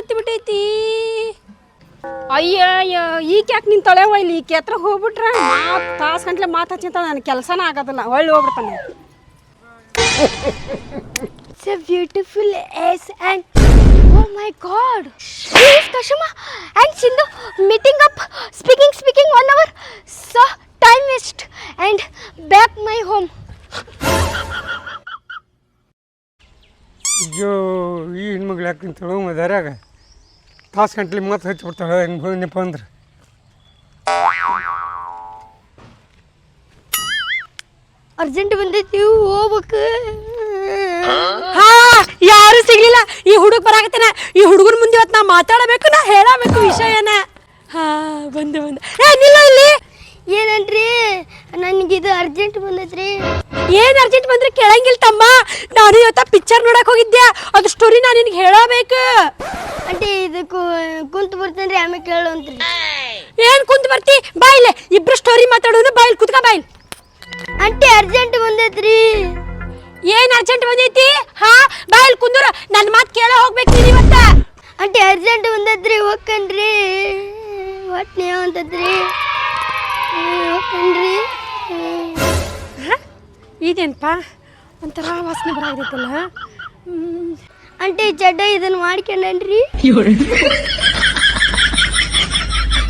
ಹತ್ತಿ ಬಿಟ್ಟೈತಿ. ಅಯ್ಯ ಈಗ ಯಾಕೆ ನಿನ್ ತೊಳೆವ ಇಲ್ಲಿ ಈಕೆ ಹತ್ರ ಹೋಗ್ಬಿಟ್ರ ತಾಸು ಗಂಟ್ಲೆ ಮಾತು ಹಚ್ಚಿಂತ ನನ್ನ ಕೆಲಸನ ಆಗೋದಿಲ್ಲ. ಒಳ್ಳೆ ಹೋಗ್ಬಿಡ್ತಾನೆ. It's a beautiful ass and oh my god. Please Kashima and Sindhu meeting up, speaking 1 hour. So time waste and back my home. ಅಯ್ಯೋ ಈ ಹೆಣ್ಮಗ್ಳು ಯಾಕೆ ನಿಂತಳು ಮದಾರ್ಯಾಗ ತಾಸು ಗಂಟ್ಲೆ ಮಾತು ಹಚ್ಚಿಬಿಡ್ತಾಳೆ ಹೆಂಗೆ ಬಂದಪ್ಪ ಅಂದ್ರೆ. ಅರ್ಜೆಂಟ್ ಬಂದೈತಿ ಹೋಗ್ಬೇಕು. ಹಾ ಯಾರು ಸಿಗ್ಲಿಲ್ಲ. ಈ ಹುಡುಗ ಬರಾಕತ್ತೇನ. ಈ ಹುಡುಗನ ಮುಂದೆ ಇವತ್ತು ನಾ ಮಾತಾಡಬೇಕು, ನಾ ಹೇಳಬೇಕು ವಿಷಯನ. ಹಾ ಬಂದೆ ನಿಲ್ಲ ಇಲ್ಲಿ. ಏನನ್ರಿ ನನಗಿದು ಅರ್ಜೆಂಟ್ ಬಂದೈತ್ರಿ. ಏನ್ ಅರ್ಜೆಂಟ್ ಬಂದ್ರೆ ಕೇಳಂಗಿಲ್ಲ ತಮ್ಮ. ನಾನು ಇವತ್ತ ಪಿಕ್ಚರ್ ನೋಡಕ್ ಹೋಗಿದ್ದೆ. ಅದು ಸ್ಟೋರಿ ನಾನು ನಿನಗೆ ಹೇಳಬೇಕು. అంటే ಇದು ಕುಂತು ಬರ್ತೇನ್ರಿ ಆಮೇಲೆ ಕೇಳು ಅಂತ್ರಿ. ಏನ್ ಕುಂತ್ ಬರ್ತಿ? ಬಾಯಿಲೆ ಇಬ್ರು ಸ್ಟೋರಿ ಮಾತಾಡೋನು. ಬಾಯಿಲ್ ಕುತ್ಕ ಬಾಯಿಲ್. అంటే ಅರ್ಜೆಂಟ್ ಬಂದೈತ್ರಿ. ಏನ್ ಅರ್ಜೆಂಟ್ ಬಂದೈತಿ? ಹಾ ಬಾಯಿಲ್ ಕುಂದ್ರ. ನನ್ನ ಮಾತು ಕೇಳ ಹೋಗ್ಬೇಕು ನೀನು ಇವತ್ತ. అంటే ಅರ್ಜೆಂಟ್ ಬಂದೈತ್ರಿ ಹೋಗ್ಕನ್ರಿ. ಒಟ್ಟು ನೀವು ಅಂತದ್ರಿ ಹೋಗ್ಕನ್ರಿ. ಇದೇನಪ್ಪ ಒಂಥರ ವಾಸನೆ ಬರಾಗೈತಲ್ಲ. అంటే చెడ్డ ಇದನ್ನ ಮಾಡ್ಕೊಂಡ್ರಿ.